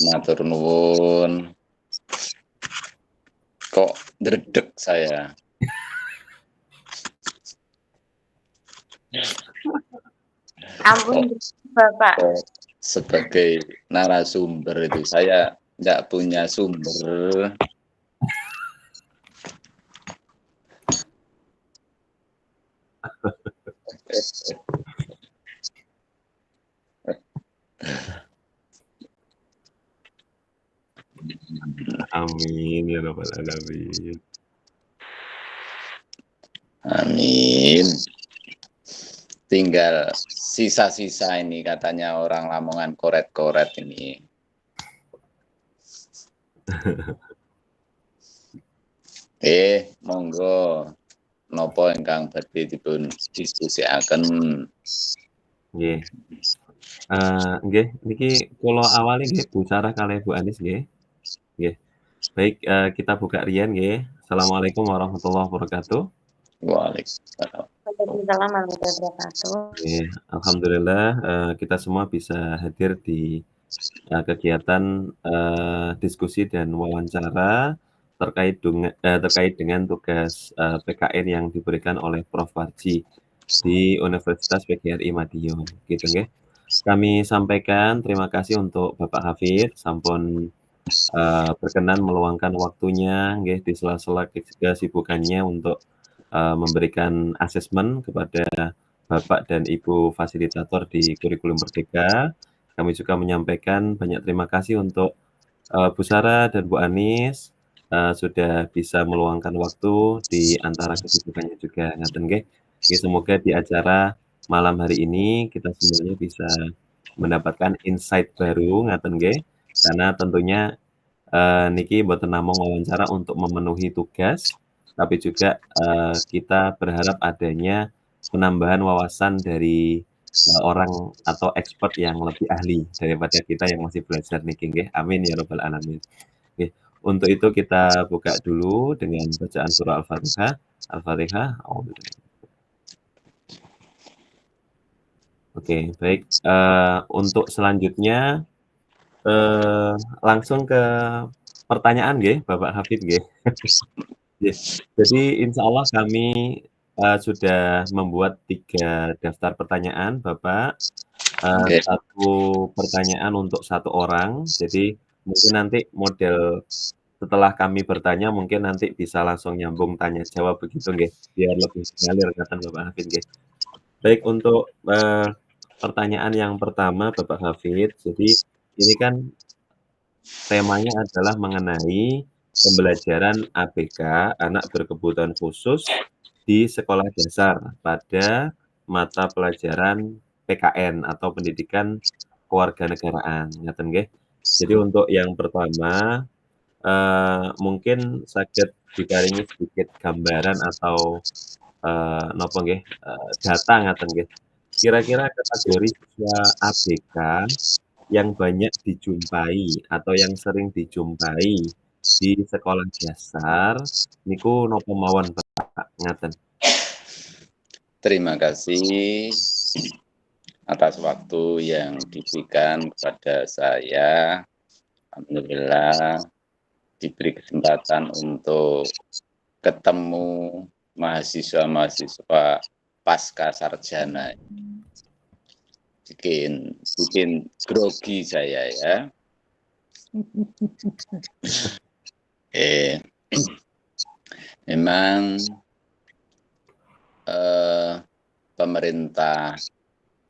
Matur nuwun. Kok ndredeg saya. Ampun, Bapak. Sebagai narasumber itu saya nggak punya sumber. Amin ya rabbal alamin. Amin. Tinggal sisa-sisa ini katanya orang Lamongan koret-koret ini. Monggo nopo ingkang badhe dipun diskusiaken. Nggih. Nggih, niki kula awali nggih Bu Sarah kalih Bu Anis nggih. Nggih. Baik, kita buka riyen nggih. Assalamualaikum warahmatullahi wabarakatuh. Waalaikumsalam. Waalaikumsalam warahmatullahi wabarakatuh. Nggih, alhamdulillah kita semua bisa hadir di kegiatan diskusi dan wawancara terkait dengan tugas PKN yang diberikan oleh Prof. Parji di Universitas PGRI Madiun, gitu nggih. Kami sampaikan terima kasih untuk Bapak Hafid sampun berkenan meluangkan waktunya nggih di sela-sela kesibukannya untuk memberikan asesmen kepada Bapak dan Ibu fasilitator di Kurikulum Merdeka. Kami juga menyampaikan banyak terima kasih untuk Bu Sarah dan Bu Anis sudah bisa meluangkan waktu di antara kesibukannya juga, ngaten nggih. Semoga di acara malam hari ini kita semuanya bisa mendapatkan insight baru, ngaten nggih. Karena tentunya niki mboten namung wawancara untuk memenuhi tugas, tapi juga kita berharap adanya penambahan wawasan dari orang atau expert yang lebih ahli daripada kita yang masih belajar niki nggih. Amin ya rabbal alamin. Nggih, untuk itu kita buka dulu dengan bacaan surah Al-Fatihah. Al-Fatihah. Oke, baik. Untuk selanjutnya langsung ke pertanyaan nggih, Bapak Hafid nggih. Jadi insya Allah kami sudah membuat 3 daftar pertanyaan, Bapak. Satu pertanyaan untuk 1 orang. Jadi mungkin nanti model setelah kami bertanya mungkin nanti bisa langsung nyambung tanya jawab begitu nggih, biar lebih mengalir ngaten Bapak Hafid nggih. Baik, untuk pertanyaan yang pertama Bapak Hafid, jadi ini kan temanya adalah mengenai pembelajaran ABK, anak berkebutuhan khusus di sekolah dasar pada mata pelajaran PKN atau pendidikan kewarganegaraan, ngaten nggih. Jadi untuk yang pertama, mungkin saged diparingi sedikit gambaran atau napa nggih, data ngaten nggih. Kira-kira kategori siswa ABK yang banyak dijumpai atau yang sering dijumpai di sekolah dasar niku napa mawon Pak, ngaten. Terima kasih atas waktu yang diberikan kepada saya. Alhamdulillah diberi kesempatan untuk ketemu mahasiswa-mahasiswa pasca sarjana. Bikin grogi saya ya. Memang pemerintah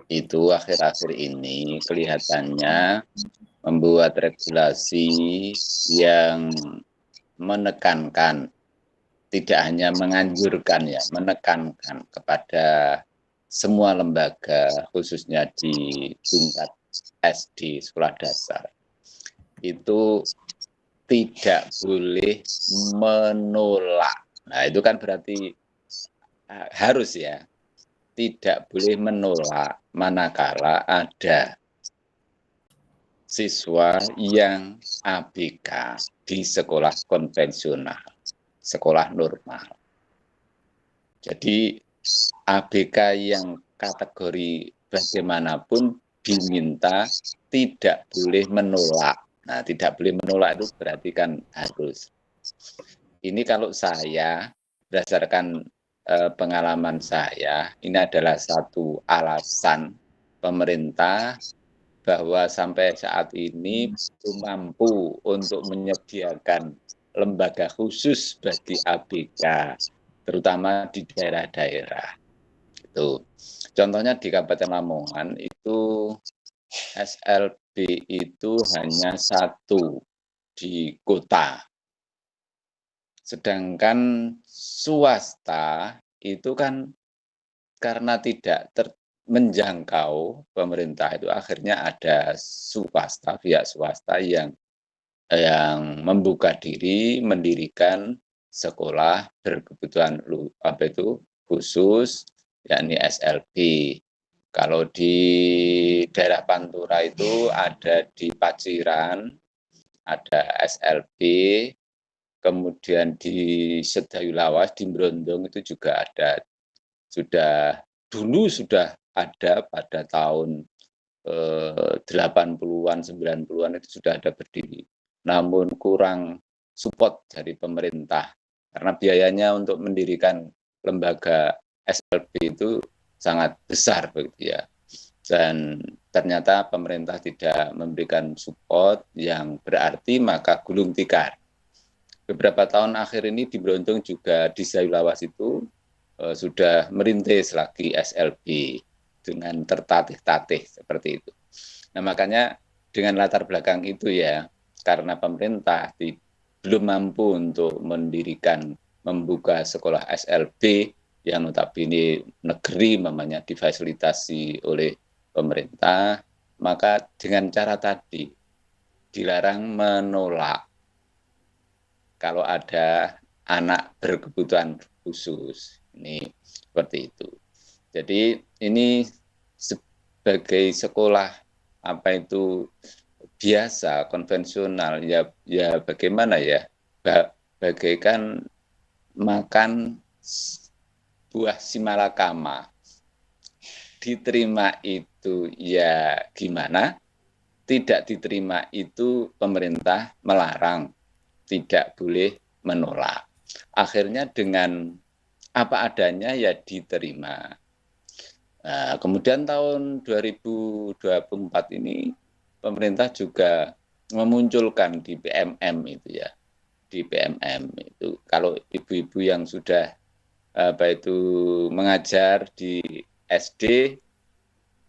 itu akhir-akhir ini kelihatannya membuat regulasi yang menekankan, tidak hanya menganjurkan ya, menekankan kepada semua lembaga, khususnya di tingkat SD, sekolah dasar, itu tidak boleh menolak. Nah, itu kan berarti harus ya, tidak boleh menolak manakala ada siswa yang ABK di sekolah konvensional, sekolah normal. Jadi ABK yang kategori bagaimanapun diminta tidak boleh menolak. Nah, tidak boleh menolak itu berarti kan harus. Ini kalau saya berdasarkan pengalaman saya, ini adalah satu alasan pemerintah bahwa sampai saat ini belum mampu untuk menyediakan lembaga khusus bagi ABK, terutama di daerah-daerah. Itu. Contohnya di Kabupaten Lamongan itu SLB itu hanya satu di kota. Sedangkan swasta itu kan karena tidak menjangkau pemerintah itu akhirnya ada swasta, pihak swasta yang membuka diri mendirikan sekolah berkebutuhan khusus yakni SLB. Kalau di daerah Pantura itu ada di Paciran ada SLB, kemudian di Sedayu Lawas di Brondong itu juga ada. Dulu sudah ada pada tahun 80-an, 90-an itu sudah ada berdiri. Namun kurang support dari pemerintah karena biayanya untuk mendirikan lembaga SLB itu sangat besar begitu ya. Dan ternyata pemerintah tidak memberikan support yang berarti maka gulung tikar. Beberapa tahun akhir ini di Brondong juga di Sedayu Lawas itu sudah merintis lagi SLB dengan tertatih-tatih seperti itu. Nah makanya dengan latar belakang itu ya, karena pemerintah belum mampu untuk membuka sekolah SLB yang notabene negeri namanya difasilitasi oleh pemerintah, maka dengan cara tadi dilarang menolak kalau ada anak berkebutuhan khusus. Ini seperti itu. Jadi ini sebagai sekolah biasa konvensional ya bagaimana ya bagaikan makan buah simalakama, diterima itu ya gimana, tidak diterima itu pemerintah melarang, tidak boleh menolak. Akhirnya dengan apa adanya ya diterima. Nah, kemudian tahun 2024 ini pemerintah juga memunculkan di PMM itu ya. Di PMM itu kalau ibu-ibu yang sudah mengajar di SD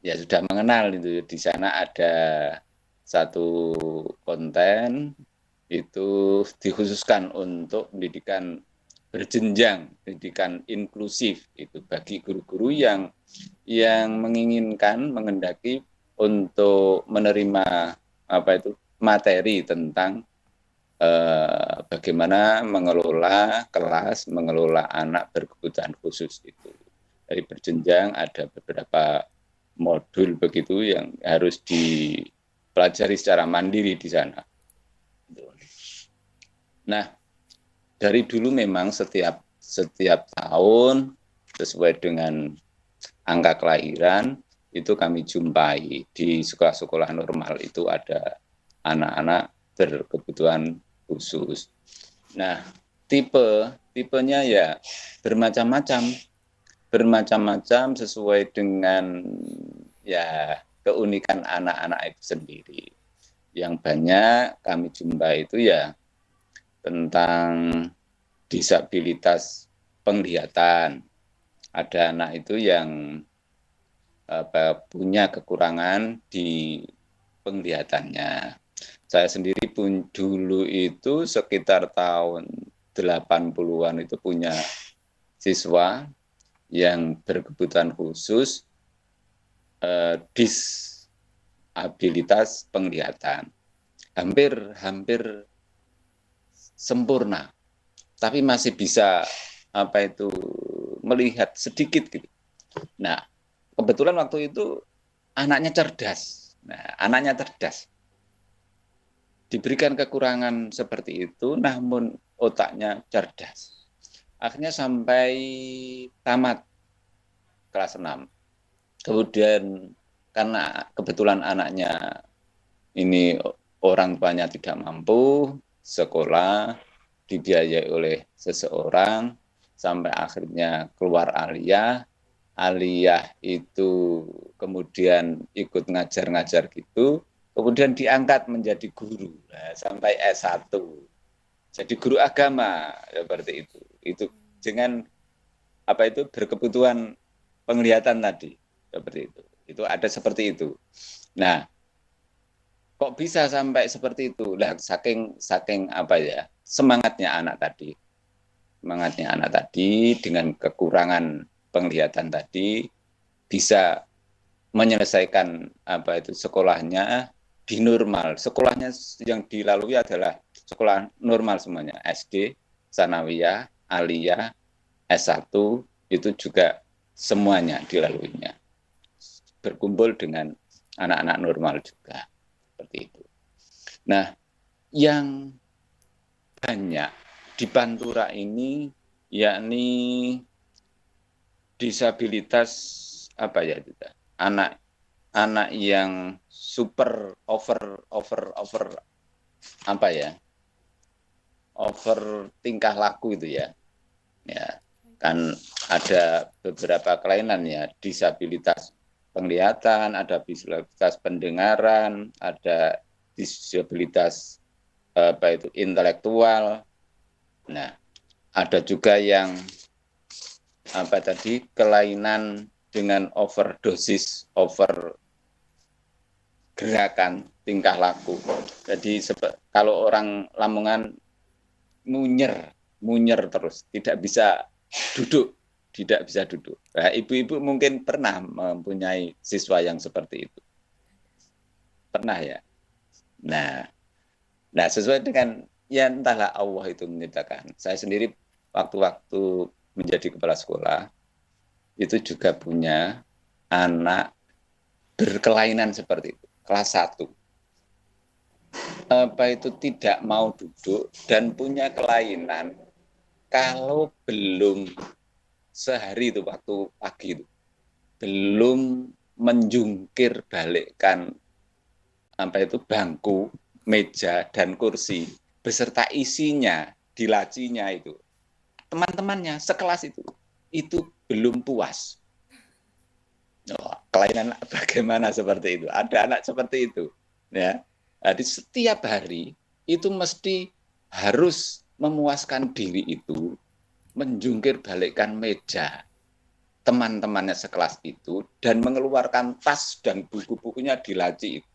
ya sudah mengenal itu. Di sana ada satu konten itu dikhususkan untuk pendidikan berjenjang, pendidikan inklusif itu bagi guru-guru yang menghendaki untuk menerima materi tentang bagaimana mengelola kelas, mengelola anak berkebutuhan khusus itu. Dari berjenjang ada beberapa modul begitu yang harus dipelajari secara mandiri di sana. Nah, dari dulu memang setiap tahun sesuai dengan angka kelahiran itu kami jumpai di sekolah-sekolah normal itu ada anak-anak berkebutuhan khusus. Nah, tipenya ya bermacam-macam sesuai dengan ya keunikan anak-anak itu sendiri. Yang banyak kami jumpai itu ya tentang disabilitas penglihatan. Ada anak itu yang punya kekurangan di penglihatannya. Saya sendiri pun dulu itu sekitar tahun 80-an itu punya siswa yang berkebutuhan khusus disabilitas penglihatan. Hampir sempurna, tapi masih bisa melihat sedikit gitu. Nah, kebetulan waktu itu anaknya cerdas. Diberikan kekurangan seperti itu, namun otaknya cerdas. Akhirnya sampai tamat kelas 6. Kemudian karena kebetulan anaknya ini orang tuanya tidak mampu sekolah, dibiayai oleh seseorang, sampai akhirnya keluar aliyah. Aliyah itu kemudian ikut ngajar-ngajar gitu, kemudian diangkat menjadi guru, sampai S1. Jadi guru agama, seperti itu. Itu dengan berkebutuhan penglihatan tadi, seperti itu. Itu ada seperti itu. Nah, kok bisa sampai seperti itu? Lah, saking semangatnya anak tadi dengan kekurangan penglihatan tadi bisa menyelesaikan sekolahnya di normal. Sekolahnya yang dilalui adalah sekolah normal semuanya, SD, Sanawiyah, Aliyah, S1 itu juga semuanya dilaluinya. Berkumpul dengan anak-anak normal juga. Seperti itu. Nah, yang banyak di Pantura ini yakni disabilitas anak yang super over tingkah laku itu ya kan ada beberapa kelainan ya, disabilitas penglihatan, ada disabilitas pendengaran, ada disabilitas intelektual. Nah, ada juga yang kelainan dengan overdosis, over gerakan tingkah laku. Jadi kalau orang Lamongan munyer terus, tidak bisa duduk. Nah, ibu-ibu mungkin pernah mempunyai siswa yang seperti itu. Pernah ya? Nah, sesuai dengan ya entahlah Allah itu menyatakan. Saya sendiri waktu-waktu menjadi kepala sekolah itu juga punya anak berkelainan seperti itu, kelas 1. Tidak mau duduk dan punya kelainan kalau belum sehari itu waktu pagi itu belum menjungkir balikkan bangku, meja dan kursi beserta isinya di lacinya itu. Teman-temannya sekelas itu belum puas. Kelainan bagaimana seperti itu? Ada anak seperti itu, ya. Jadi setiap hari itu mesti harus memuaskan diri itu, menjungkir balikkan meja teman-temannya sekelas itu dan mengeluarkan tas dan buku-bukunya di laci itu.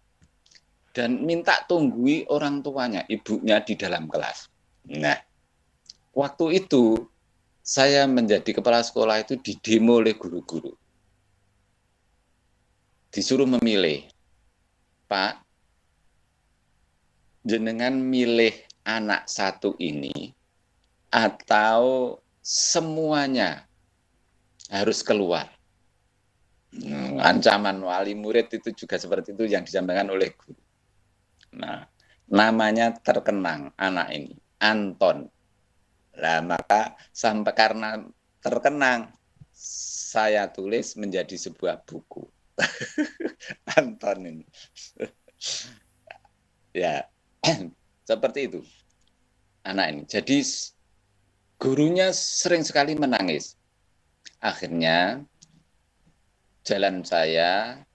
Dan minta tunggui orang tuanya, ibunya di dalam kelas. Nah, waktu itu saya menjadi kepala sekolah itu didemo oleh guru-guru. Disuruh memilih, Pak, jenengan milih anak satu ini atau semuanya harus keluar. Ancaman wali murid itu juga seperti itu yang disampaikan oleh guru. Nah, namanya terkenang anak ini, Anton. Nah, maka sampai karena terkenang, saya tulis menjadi sebuah buku. Anton ini. Ya, seperti itu anak ini. Jadi gurunya sering sekali menangis. Akhirnya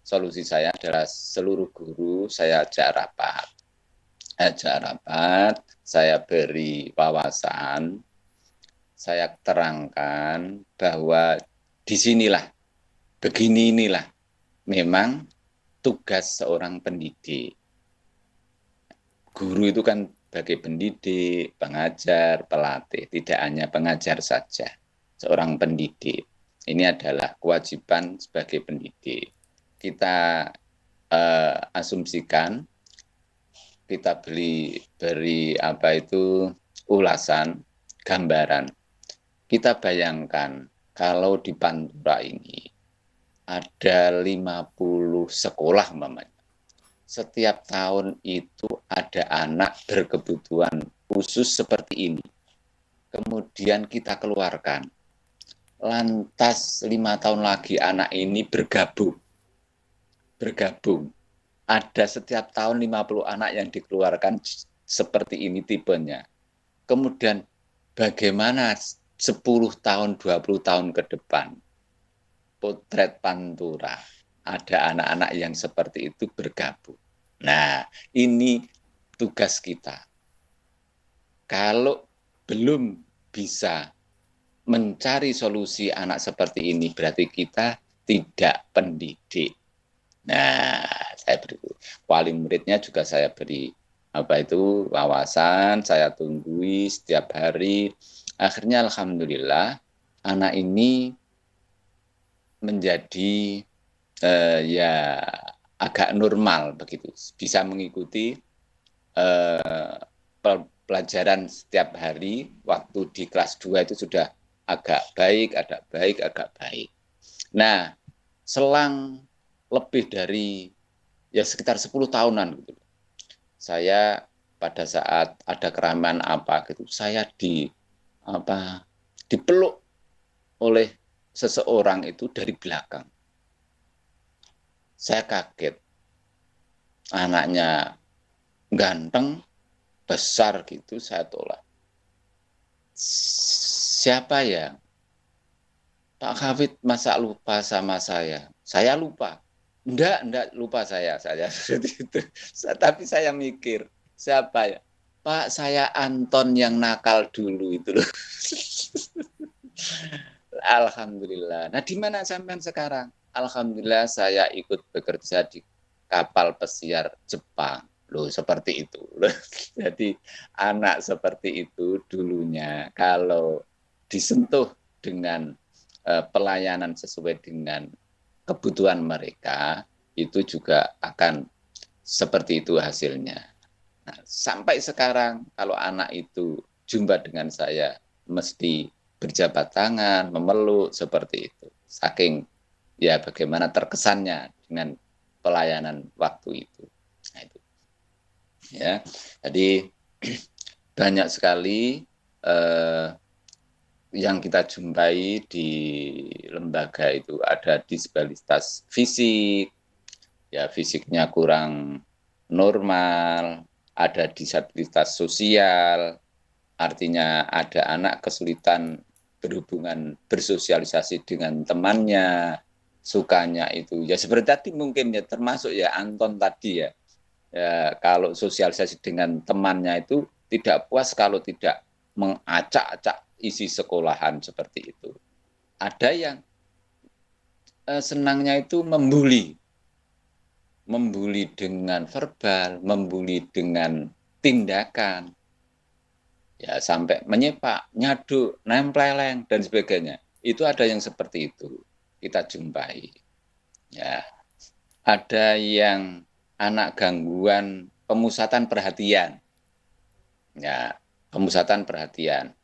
solusi saya adalah seluruh guru saya ajak rapat, saya beri wawasan, saya terangkan bahwa beginilah memang tugas seorang pendidik. Guru itu kan sebagai pendidik, pengajar, pelatih, tidak hanya pengajar saja, seorang pendidik. Ini adalah kewajiban sebagai pendidik. Kita asumsikan, kita beri ulasan, gambaran. Kita bayangkan kalau di Pantura ini ada 50 sekolah mamanya. Setiap tahun itu ada anak berkebutuhan khusus seperti ini. Kemudian kita keluarkan. Lantas 5 tahun lagi anak ini bergabung bergabung. Ada setiap tahun 50 anak yang dikeluarkan seperti ini tipenya. Kemudian bagaimana 10 tahun, 20 tahun ke depan, potret Pantura, ada anak-anak yang seperti itu bergabung. Nah, ini tugas kita. Kalau belum bisa mencari solusi anak seperti ini, berarti kita tidak pendidik. Nah, saya beri wali muridnya juga saya beri wawasan, saya tunggui setiap hari. Akhirnya alhamdulillah anak ini menjadi ya agak normal begitu, bisa mengikuti pelajaran setiap hari. Waktu di kelas 2 itu sudah agak baik. Nah, selang lebih dari ya sekitar 10 tahunan gitu. Saya pada saat ada keramaian gitu, saya dipeluk oleh seseorang itu dari belakang. Saya kaget. Anaknya ganteng, besar gitu, saya tolak. Siapa ya? Pak Hafid masa lupa sama saya? Saya lupa. Enggak lupa saya seperti itu. Tapi saya mikir, siapa ya? Pak, saya Anton yang nakal dulu itu loh. Alhamdulillah. Nah, di mana sampean sekarang? Alhamdulillah saya ikut bekerja di kapal pesiar Jepang. Loh, seperti itu. Jadi anak seperti itu dulunya kalau disentuh dengan pelayanan sesuai dengan kebutuhan mereka, itu juga akan seperti itu hasilnya. Nah, sampai sekarang kalau anak itu jumpa dengan saya mesti berjabat tangan, memeluk seperti itu. Saking ya bagaimana terkesannya dengan pelayanan waktu itu. Nah, itu. Ya, jadi banyak sekali yang kita jumpai di lembaga itu, ada disabilitas fisik, ya fisiknya kurang normal, ada disabilitas sosial, artinya ada anak kesulitan berhubungan bersosialisasi dengan temannya, sukanya itu ya seperti tadi mungkin ya, termasuk ya Anton tadi ya, kalau sosialisasi dengan temannya itu tidak puas kalau tidak mengacak-acak isi sekolahan seperti itu. Ada yang senangnya itu membuli dengan verbal, membuli dengan tindakan, ya sampai menyepak, nyaduk, nempeleng dan sebagainya. Itu ada yang seperti itu kita jumpai. Ya, ada yang anak gangguan pemusatan perhatian. Ya, pemusatan perhatian.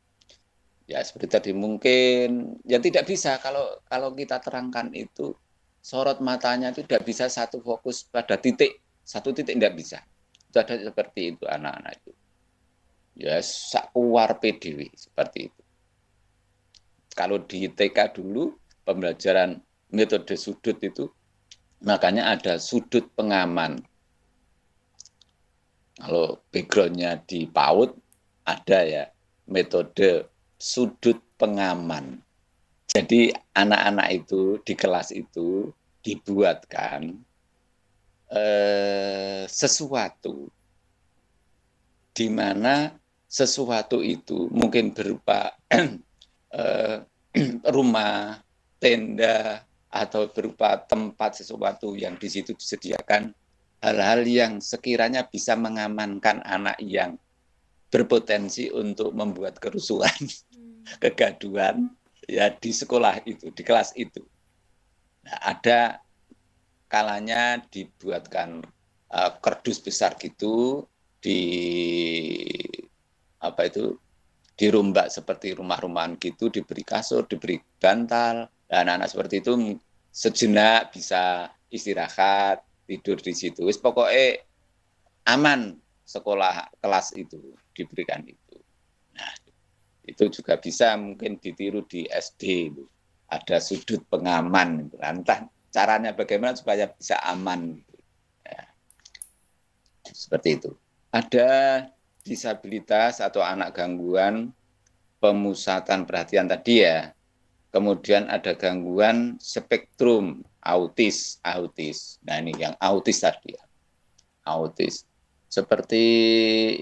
Ya seperti tadi mungkin ya tidak bisa kalau kita terangkan itu, sorot matanya itu tidak bisa satu fokus pada satu titik tidak bisa. Itu ada seperti itu anak-anak itu. Ya sakuar PDW seperti itu. Kalau di TK dulu pembelajaran metode sudut itu, makanya ada sudut pengaman. Kalau backgroundnya di PAUD ada ya metode sudut pengaman. Jadi anak-anak itu di kelas itu dibuatkan sesuatu di mana sesuatu itu mungkin berupa rumah, tenda, atau berupa tempat sesuatu yang di situ disediakan hal-hal yang sekiranya bisa mengamankan anak yang berpotensi untuk membuat kerusuhan, kegaduhan ya di sekolah itu, di kelas itu. Nah, ada kalanya dibuatkan kardus besar gitu, dirombak seperti rumah-rumahan gitu, diberi kasur, diberi bantal. Dan anak-anak seperti itu sejenak bisa istirahat, tidur di situ. Wis pokoknya aman sekolah kelas itu diberikan itu. Nah, itu juga bisa mungkin ditiru di SD itu. Ada sudut pengaman, entah caranya bagaimana supaya bisa aman. Ya, seperti itu. Ada disabilitas atau anak gangguan pemusatan perhatian tadi ya. Kemudian ada gangguan spektrum autis. Nah ini yang autis tadi ya. Autis. Seperti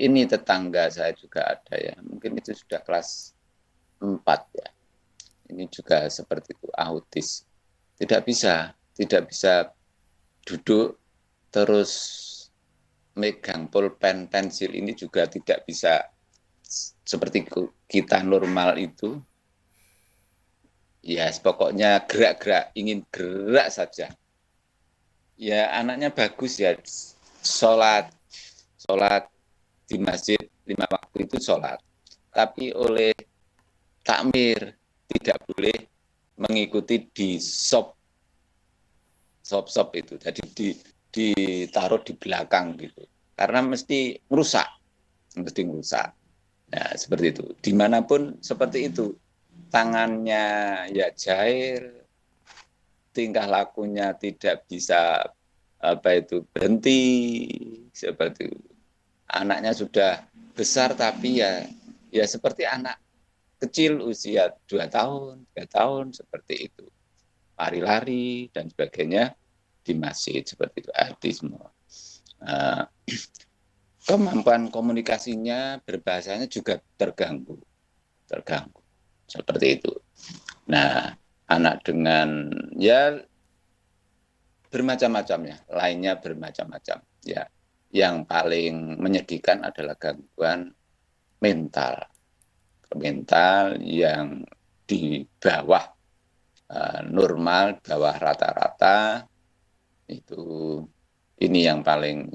ini tetangga saya juga ada ya. Mungkin itu sudah kelas 4 ya. Ini juga seperti itu, autis. Tidak bisa duduk terus megang pulpen pensil, ini juga tidak bisa seperti kita normal itu. Ya, pokoknya gerak-gerak, ingin gerak saja. Ya, anaknya bagus ya, sholat di masjid 5 waktu itu sholat. Tapi oleh takmir tidak boleh mengikuti di shop itu. Jadi ditaruh di belakang gitu. Karena mesti merusak. Nah, seperti itu. Dimanapun seperti itu. Tangannya ya jair, tingkah lakunya tidak bisa berhenti, seperti itu. Anaknya sudah besar tapi ya seperti anak kecil usia 2 tahun, 3 tahun seperti itu. Lari-lari dan sebagainya di masjid seperti itu. Autisme. Kemampuan komunikasinya, berbahasanya juga terganggu. Seperti itu. Nah, anak dengan ya bermacam-macam ya, lainnya bermacam-macam ya. Yang paling menyedihkan adalah gangguan mental yang di bawah normal, bawah rata-rata itu. Ini yang paling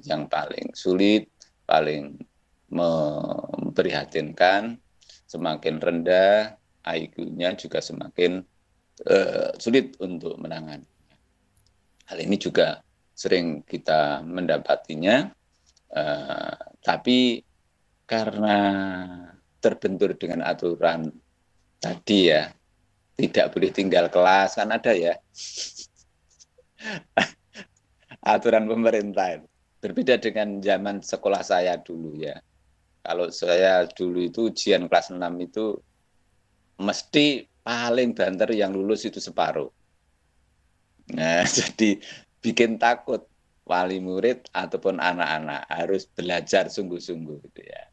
sulit, paling memprihatinkan. Semakin rendah IQ-nya juga semakin sulit untuk menangani. Hal ini juga sering kita mendapatinya, tapi karena terbentur dengan aturan tadi ya, tidak boleh tinggal kelas, kan ada ya aturan pemerintah. Berbeda dengan zaman sekolah saya dulu ya. Kalau saya dulu itu ujian kelas 6 itu mesti paling banter yang lulus itu separuh. Nah, jadi bikin takut wali murid ataupun anak-anak, harus belajar sungguh-sungguh gitu ya.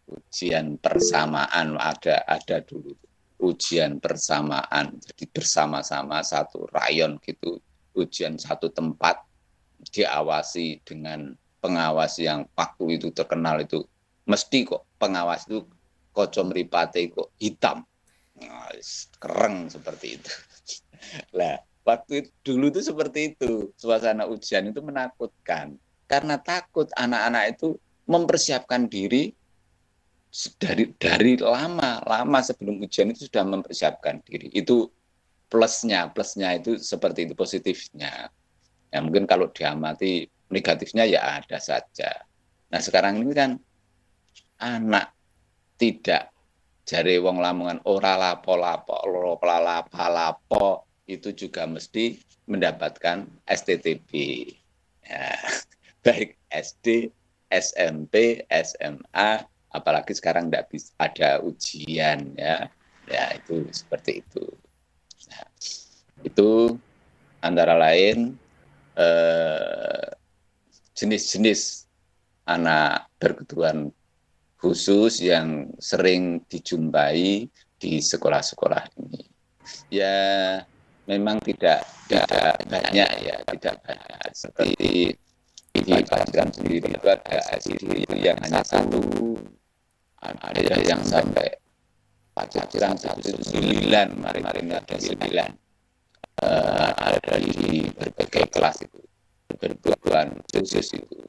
Ujian persamaan ada dulu. Ujian persamaan, jadi bersama-sama satu rayon gitu, ujian satu tempat, diawasi dengan pengawas yang waktu itu terkenal itu. Mesti kok pengawas itu kocom mripate kok hitam. Nah, kereng seperti itu. Lah, waktu dulu itu seperti itu. Suasana ujian itu menakutkan. Karena takut anak-anak itu mempersiapkan diri dari lama sebelum ujian itu sudah mempersiapkan diri. Itu plusnya itu seperti itu, positifnya. Ya mungkin kalau diamati negatifnya ya ada saja. Nah, sekarang ini kan anak tidak jare wong Lamongan ora lapo-lapo itu juga mesti mendapatkan STTB. Ya, baik SD, SMP, SMA, apalagi sekarang tidak bisa ada ujian ya. Ya itu seperti itu. Nah, itu antara lain jenis-jenis anak berkebutuhan khusus yang sering dijumpai di sekolah-sekolah ini. Ya memang tidak banyak ya, tidak banyak. Seperti di Pacitan sendiri itu ada SID yang hanya 1, ada yang sampai Pacitan 9, kemarin ada 9. Ada di berbagai kelas itu, berkebutuhan khusus itu.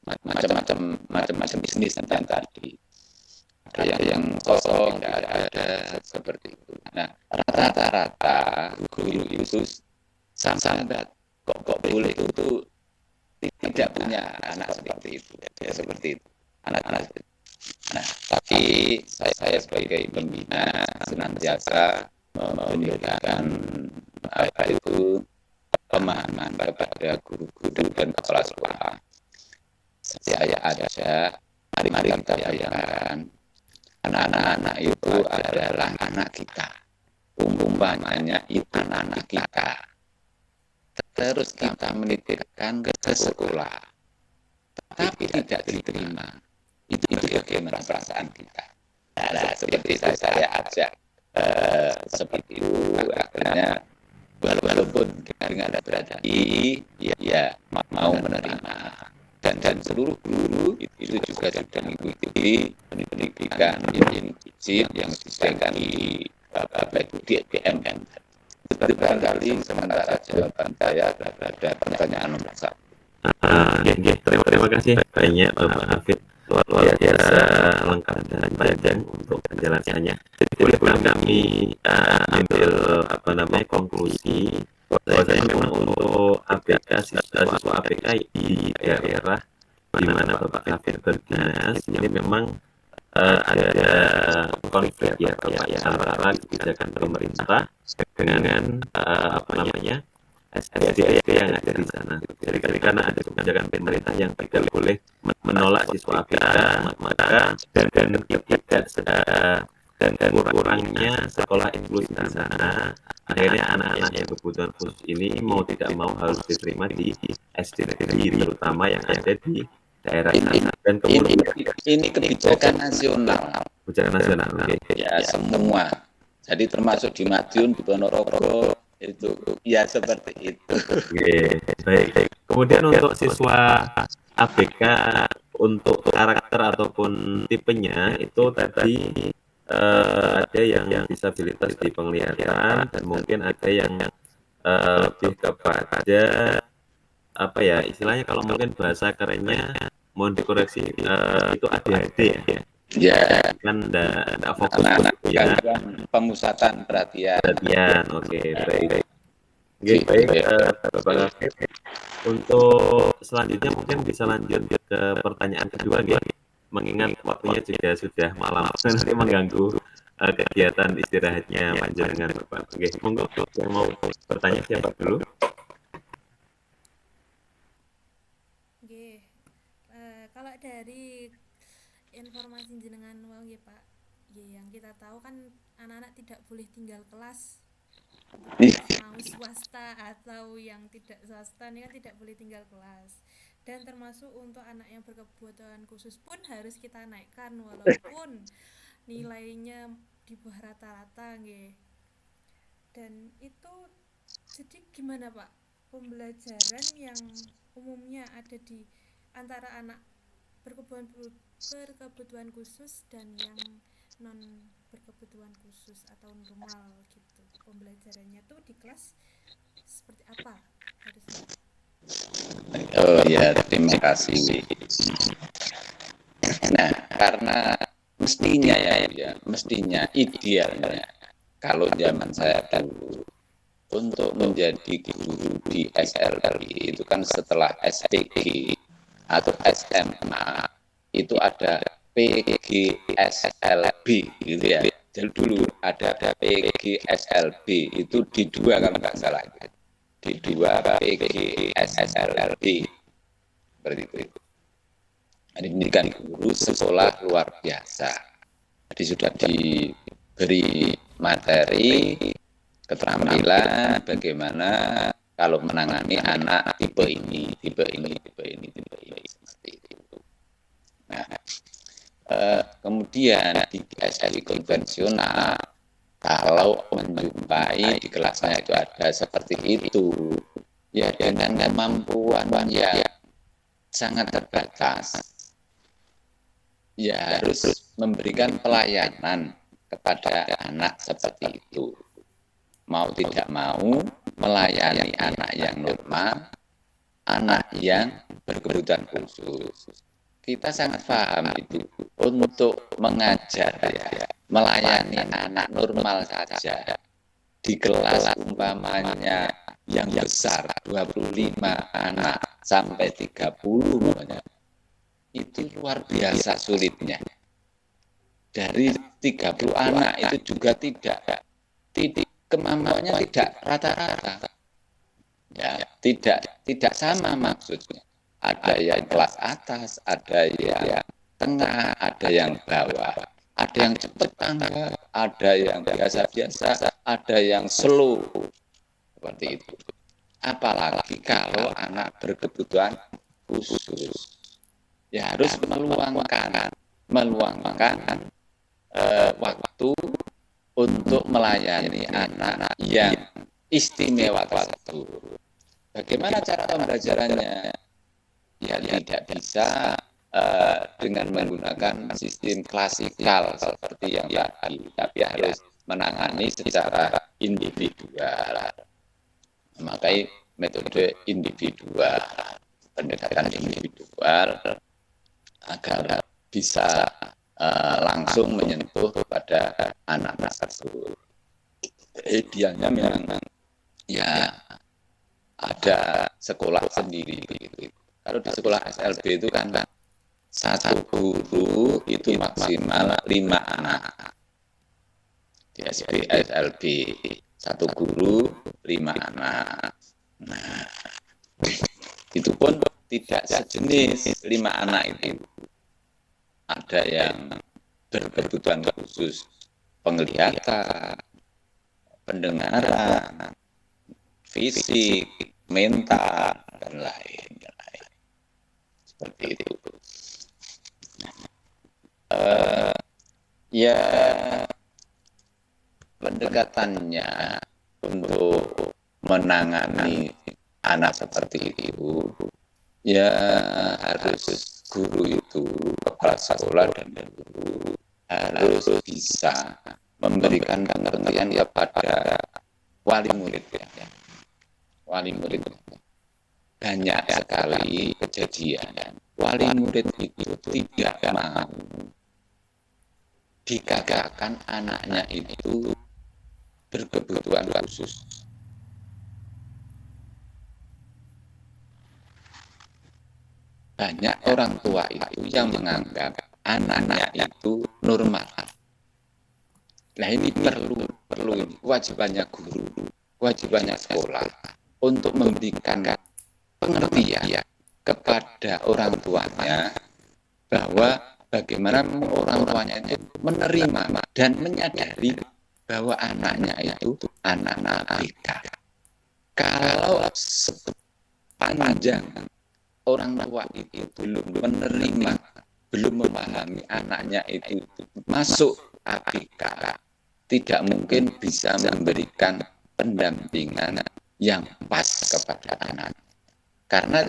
Macam-macam bisnis tentang tadi. Ada yang kosong, ada seperti itu. Nah, rata-rata guru itu sangat kok boleh itu tidak punya anak seperti itu. Ya, seperti itu. Anak-anak. Nah, tapi saya sebagai pembina senantiasa memberikan pemahaman kepada guru-guru dan kepala sekolah. Saya ajak, mari kita bayangkan, anak-anak itu adalah anak kita. Umpamanya itu anak kita. Terus kita menitipkan ke sekolah, tapi tidak diterima. Itu bagaimana perasaan kita? Nah, seperti saya ajak seperti itu, akhirnya walaupun kita nggak berada ya mau menerima, dan seluruh guru itu juga sudah mengikuti pendidikan inklusif yang disediakan di DMN. Itu barangkali sementara jawaban saya pada pertanyaan nomor 1. Terima kasih banyak Bapak Hafid, luar biasa lengkap dan panjang untuk penjelasannya. Boleh kami ambil konklusi bahwasanya memang untuk ABK siswa ABK di daerah di mana Bapak Hafid berdinas ini memang ada konflik ya antara kebijakan pemerintah dengan SDIP yang ada di sana. Jadi karena ada kebijakan pemerintah yang tidak boleh menolak siswa ABK, maka dan kurangnya sekolah inklusif di sana, akhirnya anak-anak yang kebutuhan khusus ini mau tidak mau harus diterima di SDIP, terutama yang ada di daerah sana. Dan kemudian ini kebijakan nasional. Kebijakan nasional. Ya semua. Jadi termasuk di Madiun, di Ponorogo, itu ya seperti itu. Oke, baik. Kemudian untuk siswa ABK untuk karakter ataupun tipenya itu tadi ada yang disabilitas di penglihatan dan mungkin ada yang lebih kepada istilahnya kalau mungkin bahasa kerennya mohon dikoreksi itu ADHD ya. Ya, Kan enggak fokus ya. Pemusatan perhatian. Oke, baik. Baik, Bapak Hafid. Untuk selanjutnya mungkin bisa lanjut ke pertanyaan kedua, mengingat waktunya juga sudah malam, nanti mengganggu kegiatan istirahatnya panjenengan Bapak. Oke, monggo yang mau bertanya siapa dulu? Oke, kalau dari informasi jenengan ya Pak, yang kita tahu kan anak-anak tidak boleh tinggal kelas. Mau swasta atau yang tidak swasta ini kan tidak boleh tinggal kelas, dan termasuk untuk anak yang berkebutuhan khusus pun harus kita naikkan walaupun nilainya di bawah rata-rata dan itu jadi gimana Pak pembelajaran yang umumnya ada di antara anak berkebutuhan khusus dan yang non berkebutuhan khusus atau normal gitu, pembelajarannya tuh di kelas seperti apa harusnya? Oh ya, terima kasih. Nah, karena mestinya idealnya kalau zaman saya dulu untuk menjadi guru di SLB itu kan setelah STG atau SMA itu ada PGSLB gitu ya. Jadi dulu ada PGSLB itu di 2 kalau nggak salah. Di 2 PGSLB seperti itu. Jadi pendidikan guru sekolah luar biasa. Jadi sudah diberi materi keterampilan bagaimana kalau menangani anak tipe ini seperti itu. Nah, kemudian di SLI konvensional kalau menjumpai di kelasnya itu ada seperti itu ya dengan kemampuan yang sangat terbatas ya harus memberikan pelayanan kepada anak seperti itu, mau tidak mau melayani anak yang normal, anak yang berkebutuhan khusus. Kita sangat paham itu untuk mengajar melayani anak normal saja di kelas umpamanya yang besar 25 anak sampai 30 umpamanya itu luar biasa sulitnya. Dari 30 anak itu juga tidak kemampuannya tidak rata-rata. Ya, tidak sama maksudnya. Ada yang kelas atas, ada yang tengah, ada yang bawah, ada yang cepat tanggap, ada yang biasa-biasa, ada yang slow, seperti itu. Apalagi kalau anak berkebutuhan khusus, ya harus meluangkan waktu untuk melayani anak yang istimewa tersebut. Bagaimana cara pembelajarannya? Ya tidak bisa dengan menggunakan sistem klasikal seperti yang tadi, tapi harus menangani secara individual. Memakai metode individual, pendekatan individual agar bisa langsung menyentuh kepada anak tersebut. Idealnya memang ya ada sekolah sendiri begitu. Kalau di sekolah SLB itu kan satu guru itu maksimal 5 anak. Di SLB satu guru 5 anak. Nah, itu pun tidak sejenis 5 anak itu. Ada yang berkebutuhan khusus penglihatan, pendengaran, fisik, mental, dan lain. Seperti itu. Ya, pendekatannya untuk menangani anak seperti itu, ya harus guru itu, kepala sekolah dan guru harus bisa memberikan pengertian kepada wali murid ya. Wali murid banyak sekali kejadian wali murid itu tidak mau dikatakan anaknya itu berkebutuhan khusus. Banyak orang tua itu yang menganggap anaknya itu normal. Nah ini perlu ini kewajibannya guru, kewajibannya sekolah untuk memberikan pengertian kepada orang tuanya bahwa bagaimana orang tuanya itu menerima dan menyadari bahwa anaknya itu anak ABK. Kalau sepanjang orang tua itu belum menerima, belum memahami anaknya itu masuk ABK, tidak mungkin bisa memberikan pendampingan yang pas kepada anak. Karena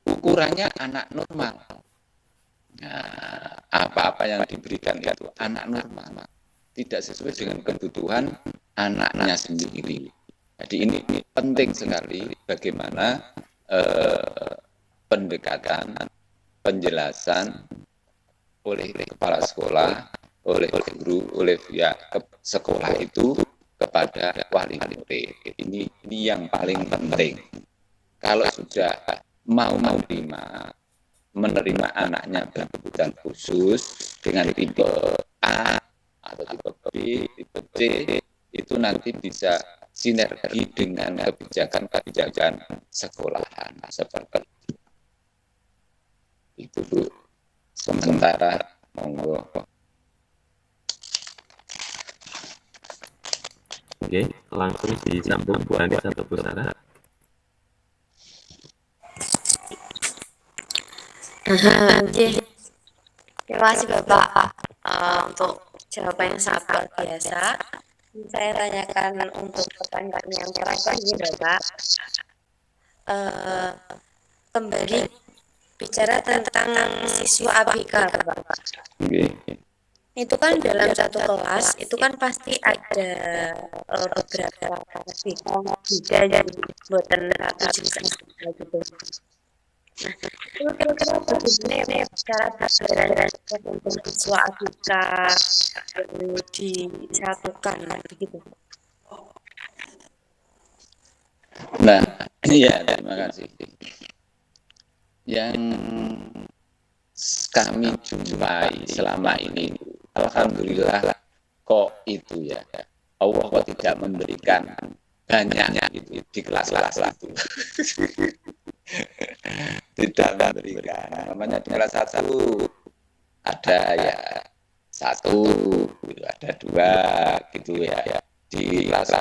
ukurannya anak normal. Nah, apa-apa yang diberikan itu anak normal, tidak sesuai dengan kebutuhan anaknya sendiri. Jadi ini penting sekali bagaimana pendekatan, penjelasan oleh kepala sekolah, oleh guru, oleh pihak sekolah itu kepada wali murid. Ini yang paling penting. Kalau sudah mau menerima anaknya berkebutuhan khusus dengan tipe A atau tipe B, tipe C, itu nanti bisa sinergi dengan kebijakan sekolahan seperti itu, Bu. Sementara monggo. Oke, langsung disambung Bu Anis atau Bu Sarah. Oke. Terima kasih Bapak untuk jawaban yang sangat luar biasa. Saya tanyakan untuk pertanyaan yang terakhir ini Bapak. Kembali bicara tentang siswa ABK Bapak. Itu kan dalam satu kelas itu kan pasti ada beberapa ABK beda jadi buatan satu jenis gitu. Nah, itu kira-kira bagaimana cara pembelajaran untuk siswa ABK disatukan begitu? Nah, ya terima kasih. Yang kami jumpai selama ini, alhamdulillah kok itu ya, Allah kok tidak memberikan banyak itu di kelas-kelas itu. Tidak memberikan. Namanya di kelas 1 ada ya 1, gitu, ada 2 gitu ya. Di kelas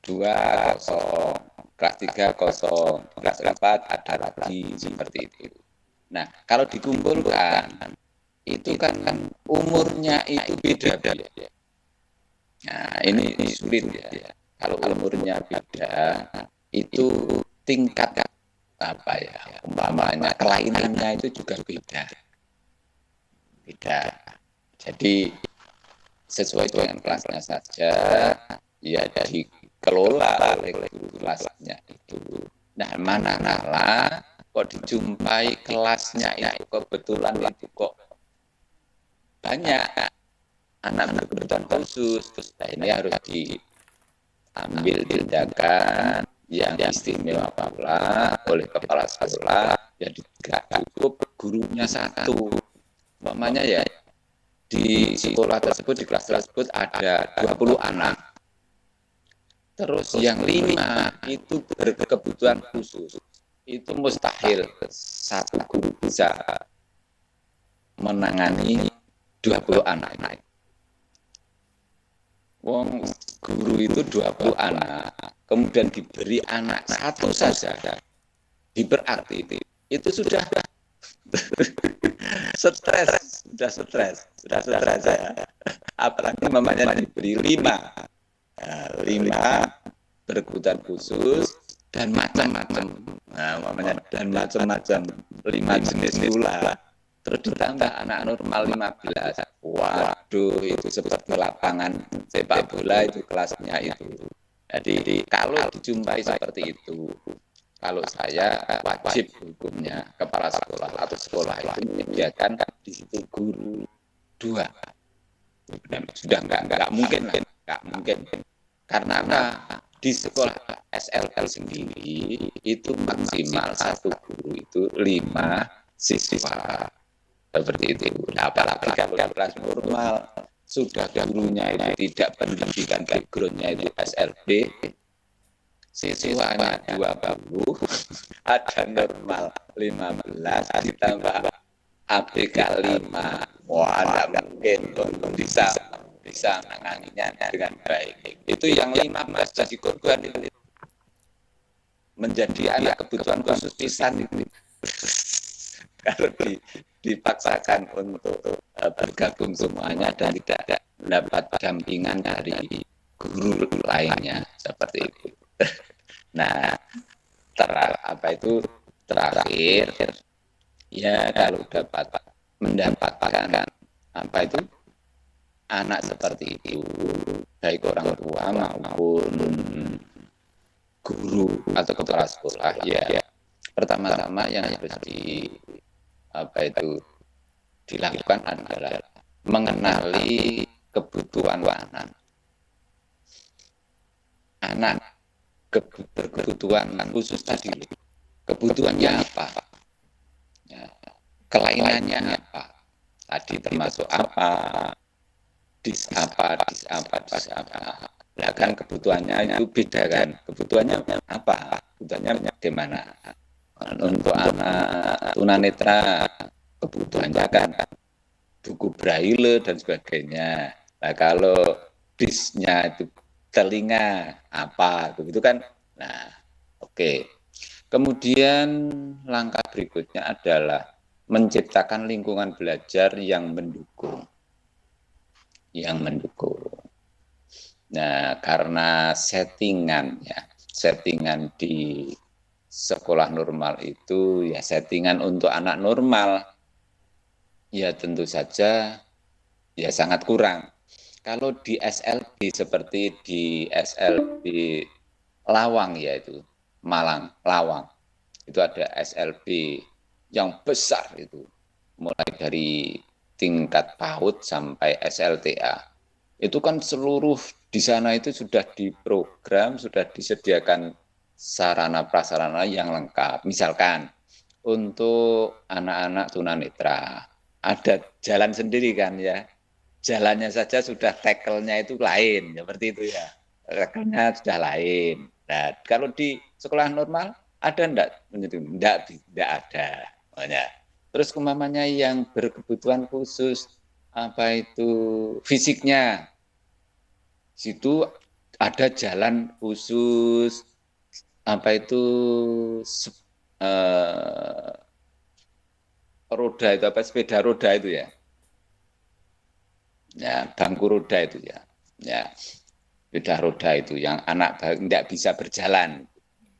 2 kosong, kelas 3 kosong, kelas 4 ada lagi seperti itu. Nah, kalau dikumpulkan itu kan umurnya itu beda. Nah, ini sulit ya. Kalau umurnya beda, itu tingkat apa ya, umpamanya kelainannya itu juga beda. Jadi sesuai dengan kelasnya saja, ya dikelola oleh guru kelasnya itu. Nah, manakala kok dijumpai kelasnya itu kebetulan itu kok banyak anak berkebutuhan khusus, nah ini harus diambil tindakan yang istimewa pula oleh kepala sekolah. Jadi tidak cukup gurunya 1. Umpamanya ya di sekolah tersebut, di kelas tersebut ada 20 anak. Terus yang 5 itu berkebutuhan khusus. Itu mustahil 1 guru bisa menangani 20 anak. Wong guru itu 20 anak, kemudian diberi anak 1 saja, berarti itu sudah stres ya. Apalagi mamanya diberi 5 berkebutuhan khusus dan macam-macam. Nah, mamanya dan macam-macam 5 jenis pula. Terus ditambah anak normal 15. Waduh, itu seperti lapangan sepak bola itu kelasnya itu. Jadi kalau dijumpai seperti itu, kalau saya wajib hukumnya kepala sekolah atau sekolah itu menyediakan di situ guru 2. Sudah nggak mungkin. Karena di sekolah SLL sendiri itu maksimal 1 guru itu 5 siswa. Seperti itu. Nah, apalagi kalau kelas normal sudah gurunya itu tidak pendidikan background-nya itu SLB, siswanya 20, ada normal 15 ditambah ABK 5. Wah, tidak mungkin bisa menanganinya dengan baik. Itu yang 15 jadi korban itu menjadi anak kebutuhan khusus pisan itu. Kalau dipaksakan untuk bergabung semuanya dan tidak mendapat dampingan dari guru lainnya seperti itu. Nah, terakhir ya kalau dapat mendapatkan anak seperti itu, baik orang tua maupun guru atau kepala sekolah, ya pertama-tama yang harus dilakukan adalah mengenali kebutuhan anak berkebutuhan khusus tadi. Kebutuhannya apa? Ya, kelainannya apa? Tadi termasuk apa? Dis apa? Nah, kan kebutuhannya itu beda kan? Kebutuhannya apa? Kebutuhannya bagaimana? Untuk anak tunanetra kebutuhannya kan buku braille dan sebagainya. Nah, kalau disnya itu telinga apa begitu kan. Nah, oke. Kemudian langkah berikutnya adalah menciptakan lingkungan belajar yang mendukung. Nah, karena settingan di sekolah normal itu ya settingan untuk anak normal, ya tentu saja ya sangat kurang. Kalau di SLB seperti di SLB Lawang, yaitu Malang, Lawang, itu ada SLB yang besar itu, mulai dari tingkat PAUD sampai SLTA. Itu kan seluruh di sana itu sudah diprogram, sudah disediakan sarana prasarana yang lengkap. Misalkan untuk anak-anak tunanetra ada jalan sendiri kan ya, jalannya saja sudah tackle-nya itu lain seperti itu ya. levelnya sudah lain. Nah, kalau di sekolah normal ada enggak? Enggak ada. Makanya. Terus umpamanya yang berkebutuhan khusus, apa itu fisiknya, situ ada jalan khusus, apa itu roda itu apa, sepeda roda itu ya. Ya, bangku roda itu ya. Ya, sepeda roda itu yang anak tidak bisa berjalan.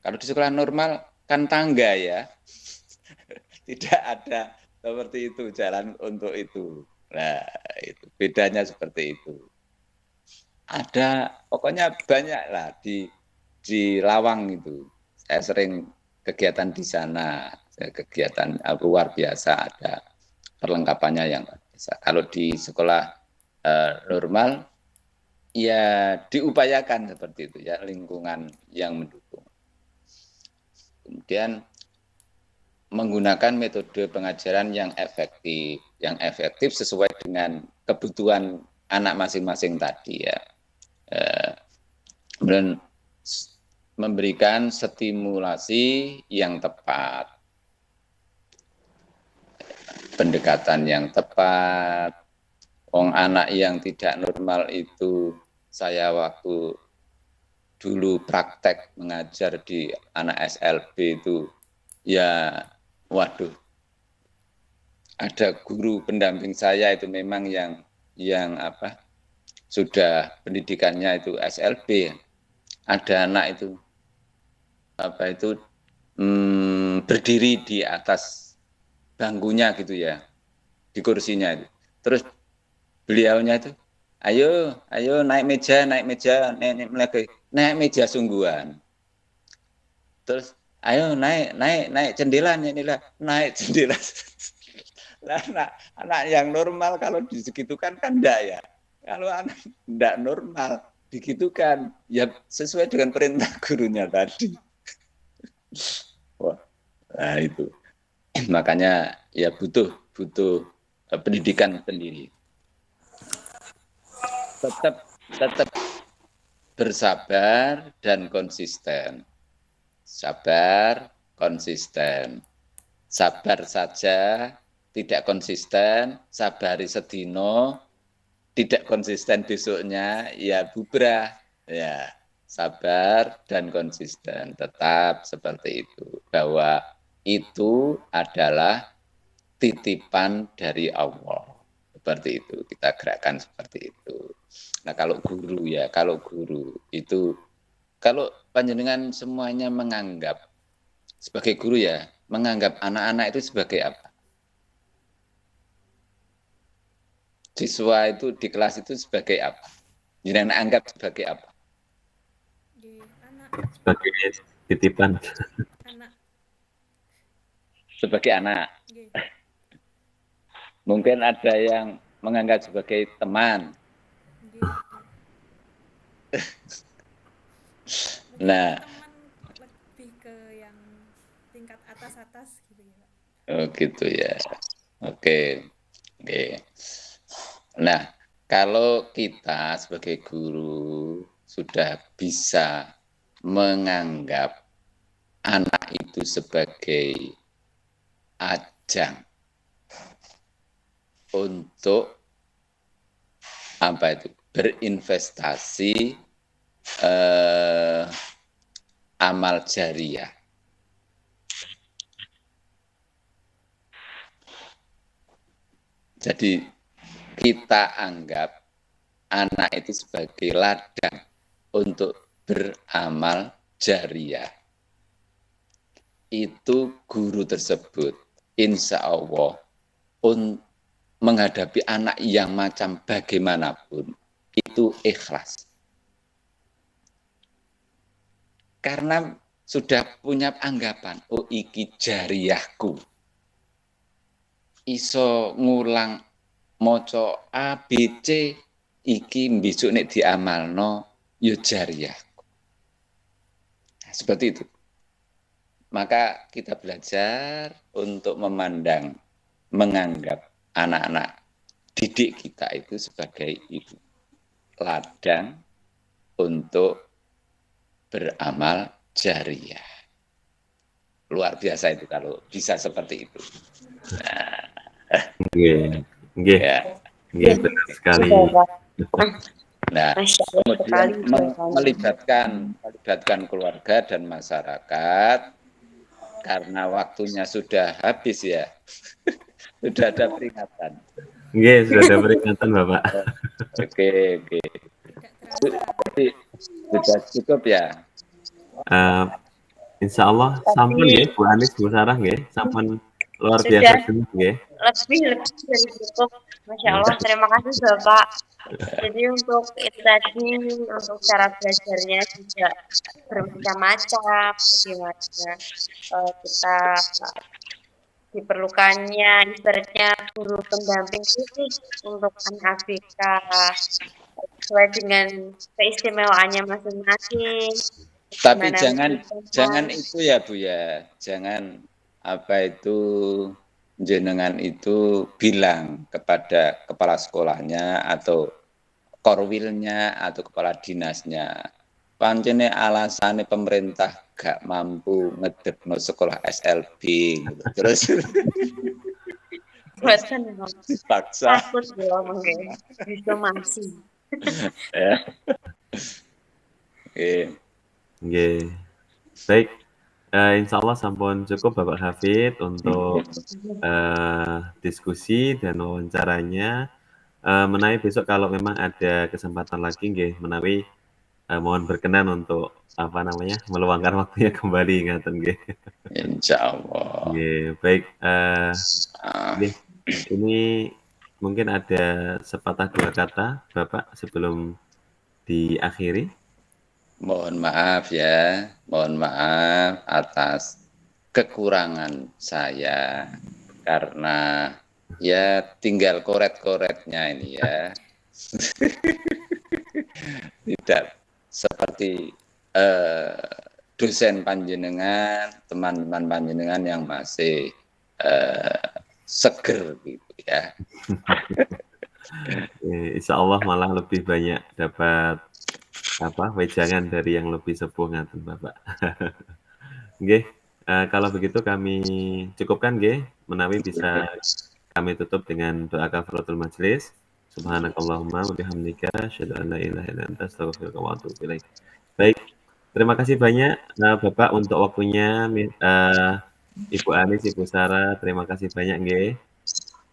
Kalau di sekolah normal kan tangga ya. Tidak ada seperti itu jalan untuk itu. Nah, itu bedanya seperti itu. Ada pokoknya banyak lah di Lawang itu. Saya sering kegiatan di sana, kegiatan luar biasa, ada perlengkapannya yang biasa. Kalau di sekolah normal ya diupayakan seperti itu ya, lingkungan yang mendukung. Kemudian menggunakan metode pengajaran yang efektif sesuai dengan kebutuhan anak masing-masing tadi ya. Kemudian memberikan stimulasi yang tepat, pendekatan yang tepat. Anak yang tidak normal itu, saya waktu dulu praktek mengajar di anak SLB itu, ya waduh, ada guru pendamping saya itu memang yang apa, sudah pendidikannya itu SLB. Ada anak itu apa itu berdiri di atas bangkunya gitu ya, di kursinya itu. Terus beliaunya itu, ayo naik meja, naik meja sungguhan. Terus ayo naik jendela, naik jendela. Nah, anak yang normal kalau disegitukan kan enggak ya. Kalau anak enggak normal digitukan, ya sesuai dengan perintah gurunya tadi. Wah, nah itu. Makanya ya butuh pendidikan sendiri. Tetap bersabar dan konsisten. Sabar, konsisten. Sabar saja, tidak konsisten, sabari sedino, tidak konsisten besoknya, ya bubrah. Ya, sabar dan konsisten. Tetap seperti itu. Bahwa itu adalah titipan dari Allah. Seperti itu, kita gerakkan seperti itu. Nah, kalau guru itu, kalau panjenengan semuanya menganggap sebagai guru ya, menganggap anak-anak itu sebagai apa? Siswa itu di kelas itu sebagai apa? Jangan anggap sebagai apa? Anak. Sebagai titipan. Anak. Sebagai anak. Mungkin ada yang menganggap sebagai teman. Nah, teman lebih ke yang tingkat atas gitu ya, Pak. Oh gitu ya. Oke. Nah, kalau kita sebagai guru sudah bisa menganggap anak itu sebagai ajang untuk apa itu, berinvestasi amal jariah. Jadi kita anggap anak itu sebagai ladang untuk beramal jariah. Itu guru tersebut insya Allah menghadapi anak yang macam bagaimanapun itu ikhlas. Karena sudah punya anggapan, oh iki jariahku. Iso ngulang moco A, B, C, iki besok nek diamalno yo jariahku. Nah, seperti itu. Maka kita belajar untuk menganggap anak-anak didik kita itu sebagai ibu ladang untuk beramal jariah. Luar biasa itu kalau bisa seperti itu. Nah, ya. Benar sekali. Nah, kemudian melibatkan keluarga dan masyarakat karena waktunya sudah habis ya. Sudah ada peringatan. Sudah ada peringatan Bapak. Oke. Jadi sudah cukup ya. Insya Allah sampun ya Bu Anis, Bu Sarah ya, sampun luar biasa banget ya. Lebih dari cukup, Masya Allah. Terima kasih Bapak. Jadi untuk itu tadi, untuk cara belajarnya juga bermacam-macam, bagaimana kita diperlukannya ibaratnya guru pendamping khusus untuk anak ABK sesuai dengan keistimewaannya masing-masing. Tapi jangan itu ya Bu ya, jangan jenengan itu bilang kepada kepala sekolahnya atau korwilnya atau kepala dinasnya. Pancene alasannya pemerintah gak mampu ngedekno sekolah SLB gitu. Terus paksa takut ya mungkin bisa masih. Ya. Baik. Insya Allah sampun cukup Bapak Hafid untuk diskusi dan wawancaranya. Menawi besok kalau memang ada kesempatan lagi menawi mohon berkenan untuk meluangkan waktunya kembali ngaten nggih. Insyaallah. Baik. Ini mungkin ada sepatah dua kata Bapak sebelum diakhiri. Mohon maaf atas kekurangan saya karena ya tinggal koret-koretnya ini ya. Tidak seperti dosen panjenengan, teman-teman panjenengan yang masih seger gitu ya. Insya Allah malah lebih banyak dapat wejangan dari yang lebih sepuh ngaten Bapak. Kalau begitu kami cukupkan menawi bisa kami tutup dengan doa kafaratul majelis. Subhanakallahumma wa bihamdika asyhadu an la ilaha illa anta astaghfiruka wa atubu ilaik. Baik, terima kasih banyak Bapak untuk waktunya. Ibu Anis, Ibu Sarah, terima kasih banyak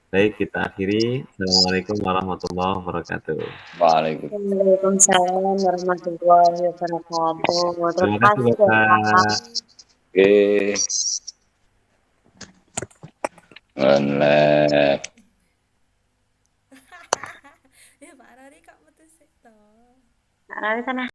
Baik, kita akhiri. Assalamualaikum warahmatullahi wabarakatuh. Waalaikumsalam warahmatullahi wabarakatuh. Terima kasih Bapak. Ya Pak Rari kok putus itu. Pak Rari